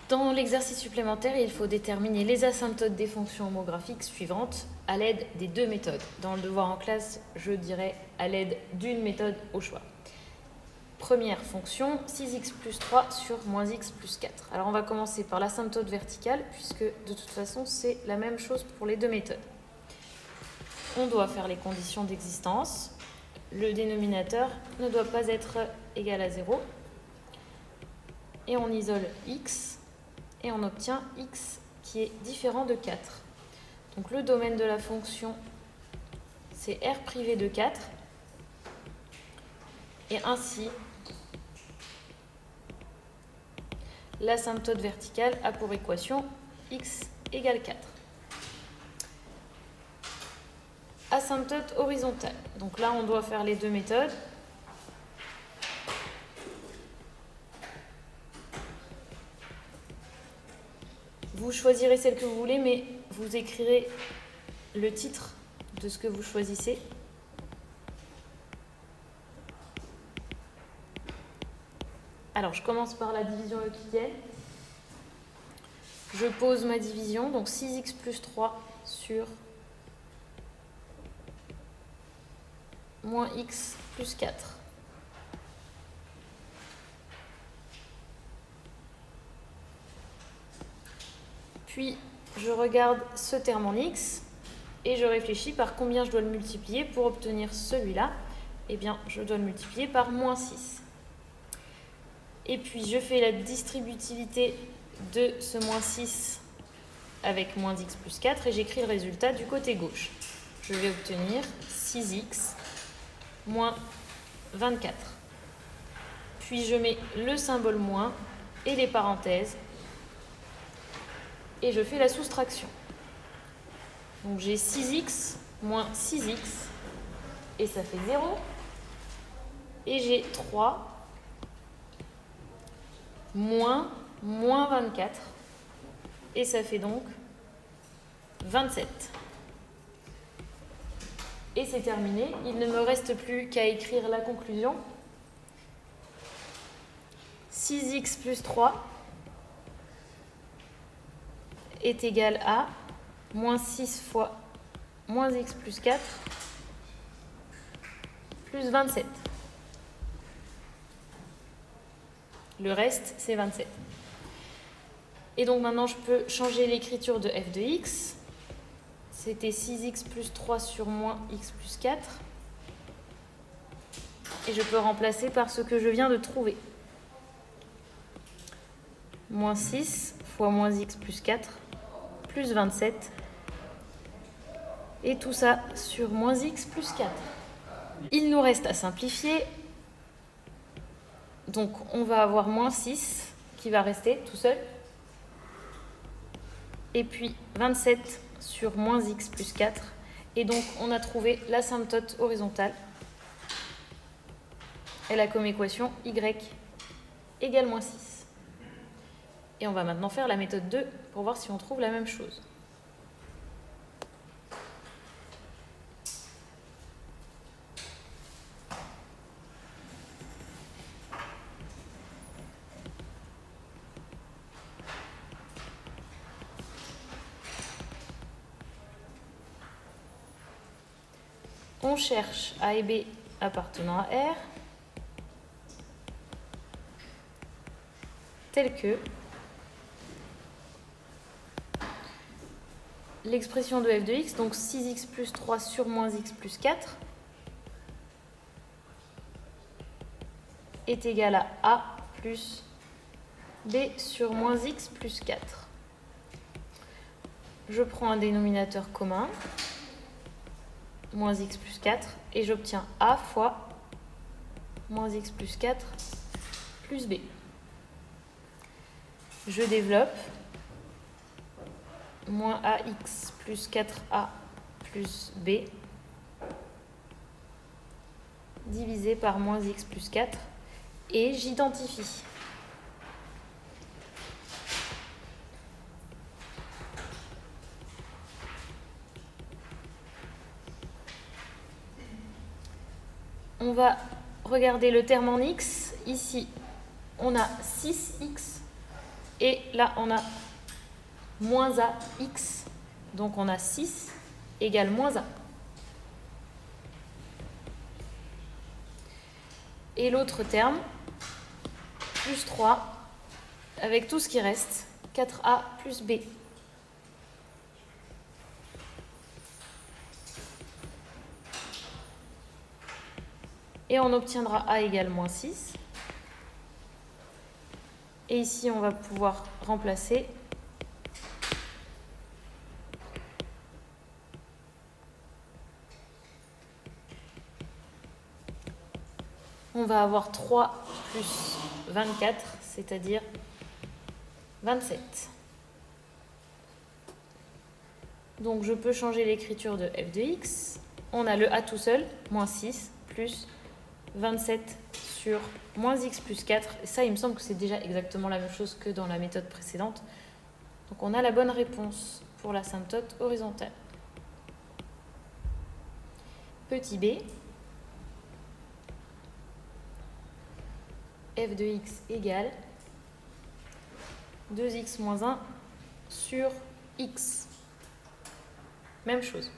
Dans l'exercice supplémentaire, il faut déterminer les asymptotes des fonctions homographiques suivantes à l'aide des deux méthodes. Dans le devoir en classe, je dirais à l'aide d'une méthode au choix. Première fonction, 6x plus 3 sur moins x plus 4. Alors on va commencer par l'asymptote verticale, puisque de toute façon c'est la même chose pour les deux méthodes. On doit faire les conditions d'existence. Le dénominateur ne doit pas être égal à 0. Et on isole x, et on obtient x qui est différent de 4. Donc le domaine de la fonction, c'est R privé de 4. Et ainsi, l'asymptote verticale a pour équation x égale 4. Asymptote horizontale. Donc là, on doit faire les deux méthodes. Vous choisirez celle que vous voulez, mais vous écrirez le titre de ce que vous choisissez. Alors, je commence par la division euclidienne. Je pose ma division, donc 6x plus 3 sur moins x plus 4. Puis, je regarde ce terme en x et je réfléchis par combien je dois le multiplier pour obtenir celui-là. Eh bien, je dois le multiplier par moins 6. Et puis, je fais la distributivité de ce moins 6 avec moins x plus 4 et j'écris le résultat du côté gauche. Je vais obtenir 6x moins 24. Puis, je mets le symbole moins et les parenthèses et je fais la soustraction. Donc, j'ai 6x moins 6x et ça fait 0. Et j'ai 3 moins 24 et ça fait donc 27. Et c'est terminé. Il ne me reste plus qu'à écrire la conclusion. 6x plus 3 est égal à moins 6 fois moins x plus 4 plus 27. Le reste, c'est 27. Et donc maintenant, je peux changer l'écriture de f de x. C'était 6x plus 3 sur moins x plus 4. Et je peux remplacer par ce que je viens de trouver. Moins 6 fois moins x plus 4 plus 27. Et tout ça sur moins x plus 4. Il nous reste à simplifier. Donc, on va avoir moins 6 qui va rester tout seul. Et puis 27 sur moins x plus 4. Et donc, on a trouvé l'asymptote horizontale. Elle a comme équation y égale moins 6. Et on va maintenant faire la méthode 2 pour voir si on trouve la même chose. On cherche A et B appartenant à R, tel que l'expression de f de x, donc 6x plus 3 sur moins x plus 4, est égale à A plus B sur moins x plus 4. Je prends un dénominateur commun, moins x plus 4, et j'obtiens A fois moins x plus 4 plus B. Je développe moins ax plus 4a plus b divisé par moins x plus 4 et j'identifie. On va regarder le terme en x. Ici, on a 6x Et là, on a moins ax, donc on a 6 égale moins a. Et l'autre terme, plus 3, avec tout ce qui reste, 4a plus b. Et on obtiendra a égale moins 6. Et ici, on va pouvoir remplacer. On va avoir 3 plus 24, c'est-à-dire 27. Donc je peux changer l'écriture de f de x. On a le a tout seul, moins 6, plus 27 sur moins x plus 4. Et ça, il me semble que c'est déjà exactement la même chose que dans la méthode précédente. Donc on a la bonne réponse pour l'asymptote horizontale. Petit b, f de x égale 2x moins 1 sur x. Même chose.